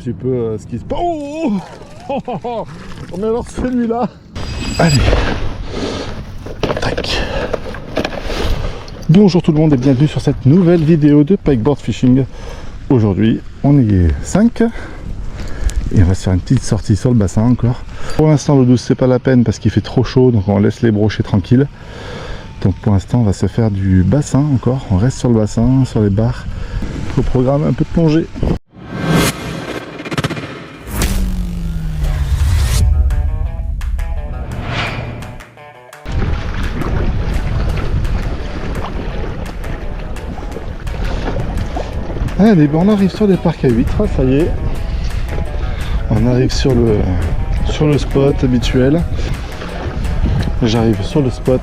Un petit peu ce qui se passe. Oh, mais alors celui-là. Allez. Tac. Bonjour tout le monde et bienvenue sur cette nouvelle vidéo de Pikeboard Fishing. Aujourd'hui, on est 5 et on va se faire une petite sortie sur le bassin encore. Pour l'instant, l'eau douce, c'est pas la peine parce qu'il fait trop chaud, donc on laisse les brochets tranquilles. Donc pour l'instant, on va se faire du bassin encore. On reste sur le bassin, sur les barres. Au programme, un peu de plongée. Allez, bon, on arrive sur les parcs à huîtres, ça y est. On arrive sur le spot habituel. J'arrive sur le spot.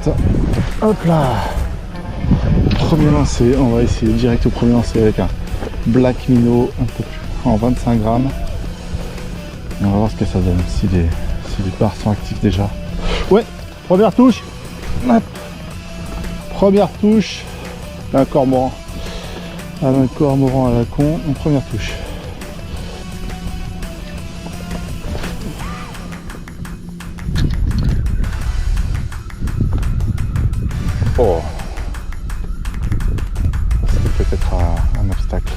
Hop là. Premier lancé, on va essayer direct au premier lancé avec un black minnow un peu plus en 25 grammes. Et on va voir ce que ça donne, si les barres sont actifs déjà. Ouais, première touche. Hop. Première touche. Un cormoran. Un cormoran à la con, en première touche. Oh, c'était peut-être un obstacle.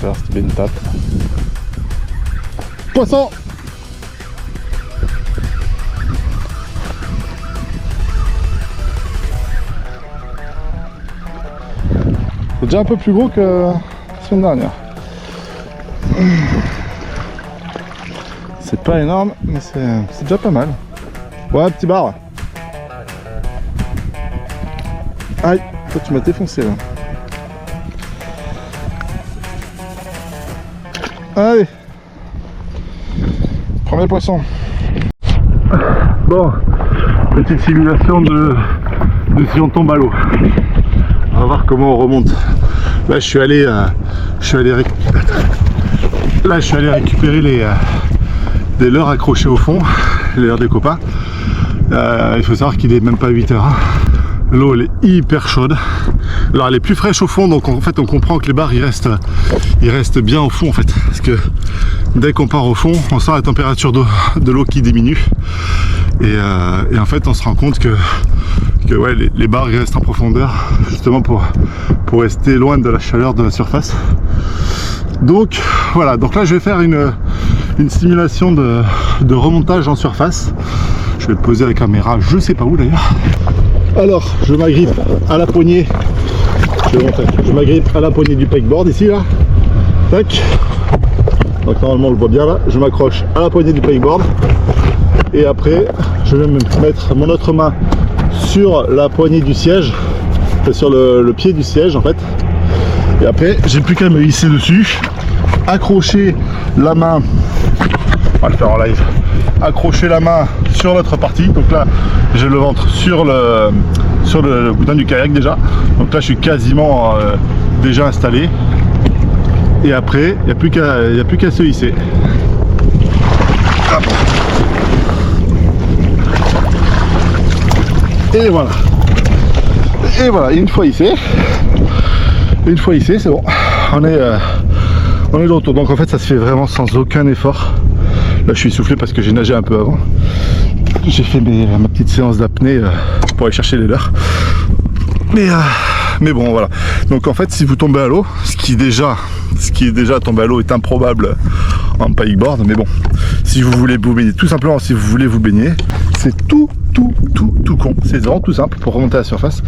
Alors c'était bien une tape. Poisson! C'est déjà un peu plus gros que la semaine dernière. C'est pas énorme, mais c'est déjà pas mal. Ouais, petit bar. Aïe, toi tu m'as défoncé là. Allez. Premier poisson. Bon, petite simulation de si on tombe à l'eau. On va voir comment on remonte. Là je suis allé récupérer des leurres accrochés au fond, les leurres des copains. Il faut savoir qu'il est même pas 8 heures. L'eau elle est hyper chaude. Alors elle est plus fraîche au fond, donc en fait on comprend que les barres ils restent bien au fond en fait. Parce que dès qu'on part au fond, on sent la température de l'eau qui diminue. Et en fait on se rend compte que ouais, les barres ils restent en profondeur justement pour rester loin de la chaleur de la surface. Donc voilà, donc là je vais faire une simulation de remontage en surface. Je vais le poser à la caméra, je sais pas où d'ailleurs. Alors je m'agrippe à la poignée. Je m'agrippe à la poignée du pikeboard ici là. Tac. Donc normalement on le voit bien là. Je m'accroche à la poignée du pikeboard. Et après je vais me mettre mon autre main sur la poignée du siège, sur le pied du siège en fait. Et après j'ai plus qu'à me hisser dessus, accrocher la main, on va le faire en live, accrocher la main sur l'autre partie. Donc là j'ai le ventre sur le bouton du kayak déjà. Donc là je suis quasiment déjà installé. Et après il n'y a plus qu'à se hisser. Hop. Et voilà. Et voilà, une fois hissé, c'est bon. On est de retour. Donc en fait ça se fait vraiment sans aucun effort. Là je suis essoufflé parce que j'ai nagé un peu avant. J'ai fait ma petite séance d'apnée pour aller chercher les leurres. Mais bon voilà. Donc en fait si vous tombez à l'eau, ce qui est déjà tomber à l'eau est improbable en pikeboard, mais bon, si vous voulez vous baigner, tout simplement si vous voulez vous baigner, c'est tout con, c'est vraiment tout simple pour remonter à la surface.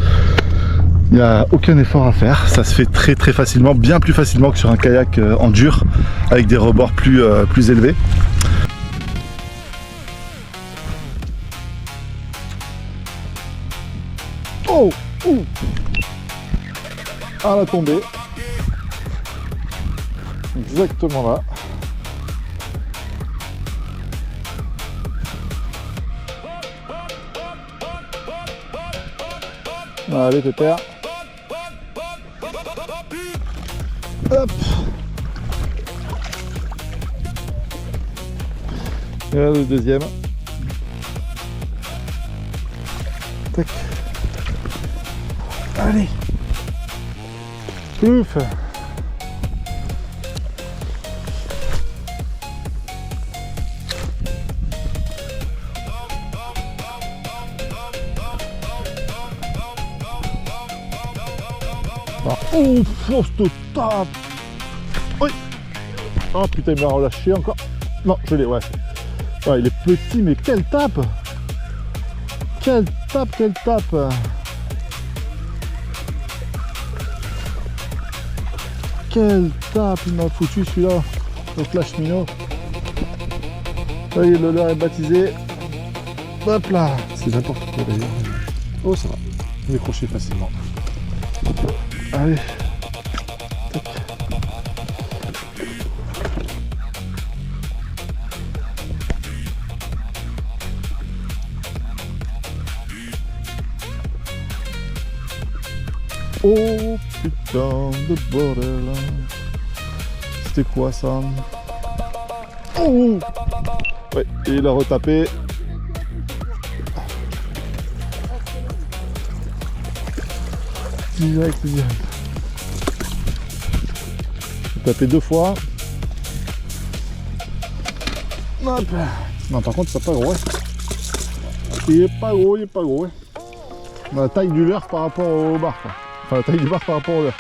Il n'y a aucun effort à faire, ça se fait très très facilement, bien plus facilement que sur un kayak en dur avec des rebords plus élevés. Oh, à la tombée, exactement là. Allez pépère. Hop. Et là le deuxième. Tac. Allez. Ouf. Oh, fausse de tape. Oui. Oh putain, il m'a relâché encore. Non, je l'ai, ouais. Ouais, il est petit, mais quelle tape. Quelle tape, quelle tape. Quelle tape il m'a foutu celui-là. Le flash minot. Ça y est, le leurre est baptisé. Hop là. C'est n'importe quoi d'ailleurs. Oh, ça va. Décrocher facilement. Allez. Tac. Oh putain de bordel. C'était quoi ça? Oh. Ouais, et il a retapé. Direct. Il a tapé 2 fois. Hop. Non, par contre, c'est pas gros. Il est pas gros, il est pas gros. On a la taille du leurre par rapport au bar, quoi. Enfin, la taille du bar par rapport au leurre.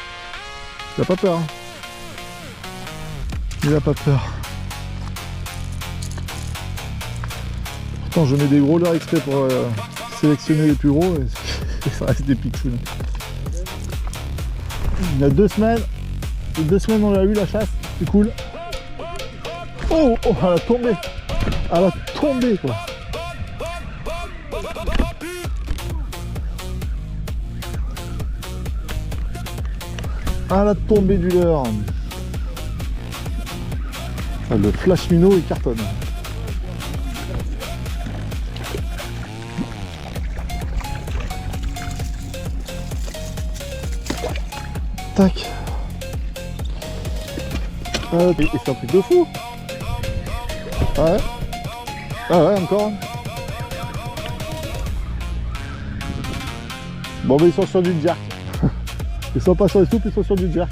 Il a pas peur. Hein. Il a pas peur. Pourtant, je mets des gros leurres exprès pour sélectionner les plus gros. Et ça reste des pixels. Il y a 2 semaines. Il y a 2 semaines, on l'a eu la chasse. C'est cool. Oh, oh, elle a tombé. Elle a tombé, quoi. Ah, la tombée du leurre. Ah, le flash minot il cartonne. Tac. Et c'est un truc de fou. Ah ouais. Ah ouais, encore. Bon, mais ils sont sur du jerk. Ils sont pas sur les soupes, ils sont sur du jerk.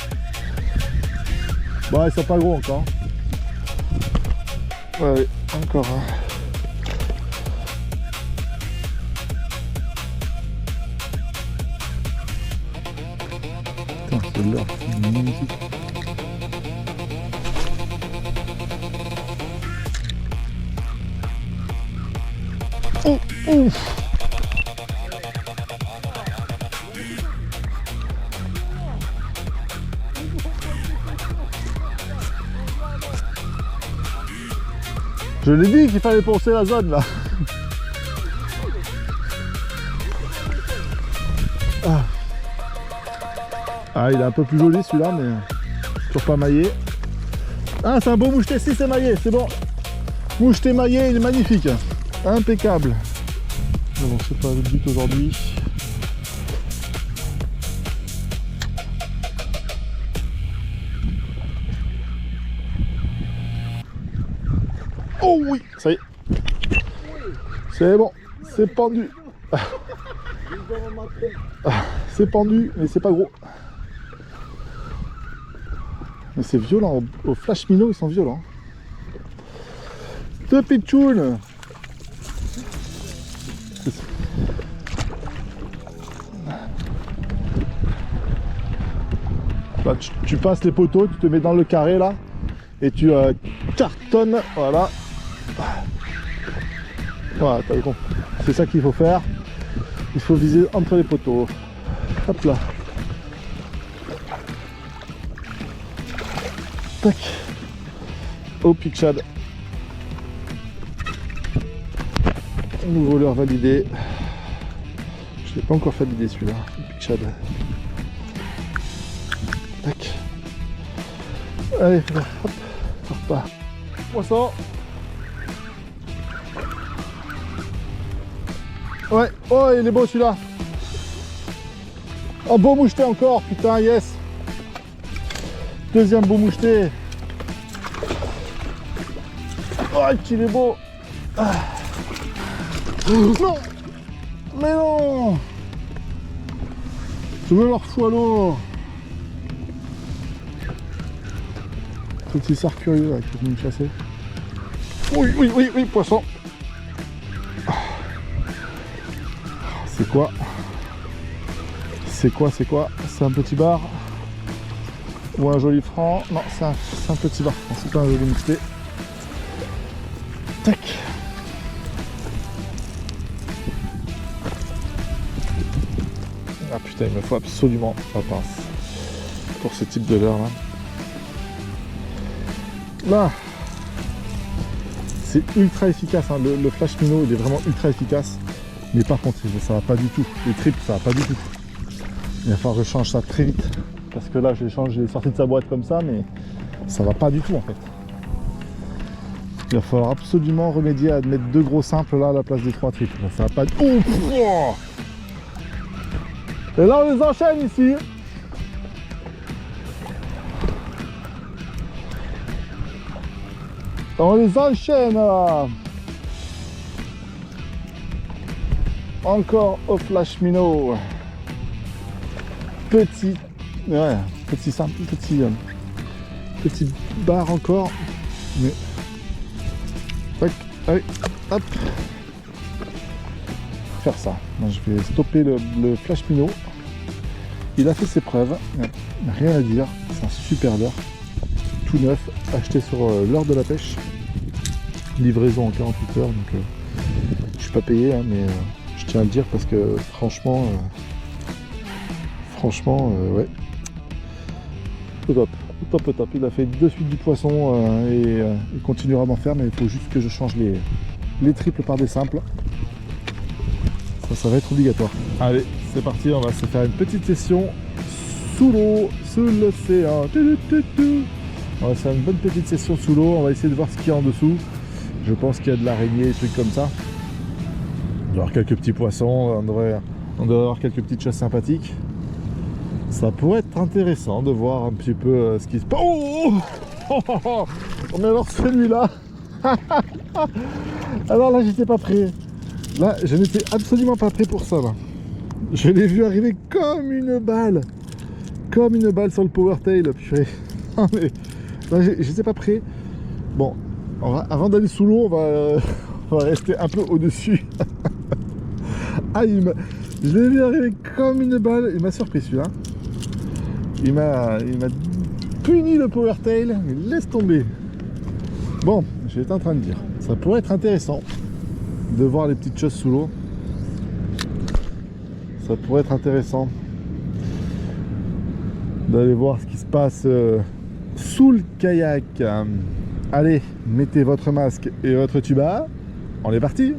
Bon, ils sont pas gros encore. Ouais, encore. Putain, c'est l'heure, c'est magnifique. Oh, ouf. Je l'ai dit qu'il fallait poncer la zone là. Ah, il est un peu plus joli celui-là, mais toujours pas maillé. Ah, c'est un beau moucheté, si c'est maillé, c'est bon. Moucheté maillé, il est magnifique. Impeccable. Mais bon, c'est pas le but aujourd'hui. Oh oui, ça y est. C'est bon, c'est pendu. C'est pendu, mais c'est pas gros. Mais c'est violent, au flash minot ils sont violents. Deux pitchounes. Là, tu passes les poteaux, tu te mets dans le carré là, et tu cartonnes, voilà. Voilà, t'as compris. C'est ça qu'il faut faire. Il faut viser entre les poteaux. Hop là. Tac. Au pitchad. Nouveau leurre validé. Je l'ai pas encore validé celui-là. Le pitchad. Tac. Allez, hop. Ça repart. Poisson. Ouais, oh il est beau celui-là. Un beau moucheté encore, putain, yes. Deuxième beau moucheté. Oh qu'il est beau. Ah. Non. Mais non. Je me leur fous à l'eau. Petit cerf curieux là, qui est venu me chasser. Oui, oui, oui, oui, poisson. C'est quoi? C'est quoi? C'est quoi? C'est un petit bar. Ou un joli franc. Non, c'est un petit bar franc, c'est pas un joli mixté. Tac. Ah putain, il me faut absolument la pince pour ce type de leurre là. Là, c'est ultra efficace, hein. Le flash minnow il est vraiment ultra efficace. Mais par contre, ça va pas du tout. Les triples, ça va pas du tout. Il va falloir que je change ça très vite. Parce que là, j'ai sorti de sa boîte comme ça, mais ça va pas du tout en fait. Il va falloir absolument remédier à mettre 2 gros simples là à la place des 3 triples. Ça va pas du tout. Oh, et là, on les enchaîne ici. On les enchaîne là. Encore au flash minnow. Petit simple, petit bar encore. Mais tac, allez, hop. Faire ça. Moi, je vais stopper le flash minnow. Il a fait ses preuves. Rien à dire. C'est un super leurre. Tout neuf, acheté sur l'heure de la pêche. Livraison en 48 heures. Donc je suis pas payé, hein, mais je tiens à le dire parce que franchement, ouais. Au top. Il a fait de suite du poisson et il continuera d'en faire, mais il faut juste que je change les triples par des simples. Ça va être obligatoire. Allez, c'est parti, on va se faire une petite session sous l'eau, sous l'océan. On va se faire une bonne petite session sous l'eau, on va essayer de voir ce qu'il y a en dessous. Je pense qu'il y a de l'araignée, des trucs comme ça. Il doit y avoir quelques petits poissons, on devrait avoir quelques petites choses sympathiques. Ça pourrait être intéressant de voir un petit peu ce qui se passe. Oh, mais alors celui-là. Alors là, j'étais pas prêt. Là, je n'étais absolument pas prêt pour ça. Là. Je l'ai vu arriver comme une balle. Comme une balle sur le power tail. Purée. Non, mais là, j'étais pas prêt. Bon, avant d'aller sous l'eau, on va rester un peu au-dessus. Ah, je l'ai vu arriver comme une balle. Il m'a surpris celui-là. Il m'a puni le power tail. Mais laisse tomber. Bon, j'étais en train de dire. Ça pourrait être intéressant de voir les petites choses sous l'eau. Ça pourrait être intéressant d'aller voir ce qui se passe sous le kayak. Allez, mettez votre masque et votre tuba. On est parti.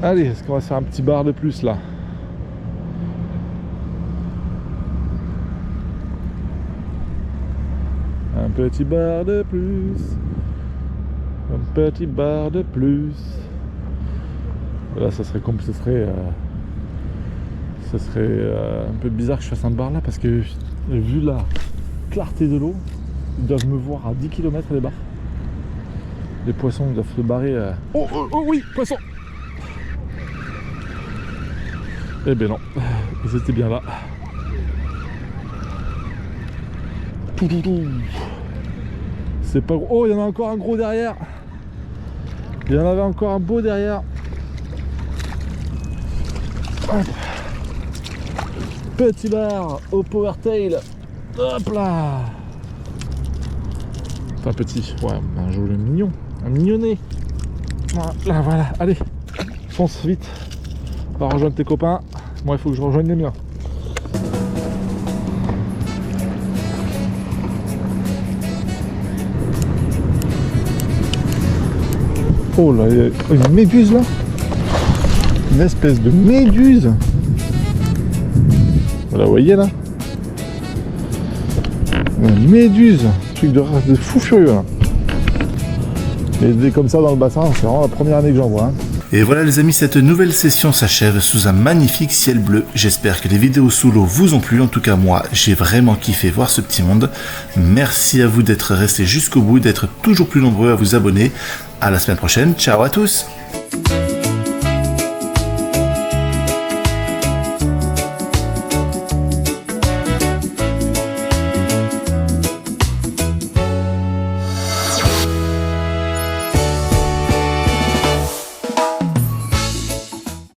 Allez, est-ce qu'on va se faire un petit bar de plus là? Un petit bar de plus. Un petit bar de plus. Là, ça serait comme ce serait un peu bizarre que je fasse un bar là parce que vu la clarté de l'eau, ils doivent me voir à 10 km les bars. Les poissons doivent se barrer. Oh, oh, oh oui, poisson! Eh ben non, ils étaient bien là. C'est pas gros. Oh, il y en a encore un gros derrière. Il y en avait encore un beau derrière. Hop. Petit bar au power tail. Hop là. Enfin petit, ouais, un joli mignon. Un mignonnet. Là, voilà, allez. Fonce vite. Va rejoindre tes copains. Moi, il faut que je rejoigne les miens. Oh là, il y a une méduse là. Une espèce de méduse. Vous la voyez là? Une méduse. Un truc de fou furieux là. Et des comme ça dans le bassin, c'est vraiment la première année que j'en vois. Hein. Et voilà les amis, cette nouvelle session s'achève sous un magnifique ciel bleu. J'espère que les vidéos sous l'eau vous ont plu. En tout cas moi, j'ai vraiment kiffé voir ce petit monde. Merci à vous d'être restés jusqu'au bout, d'être toujours plus nombreux à vous abonner. À la semaine prochaine, ciao à tous!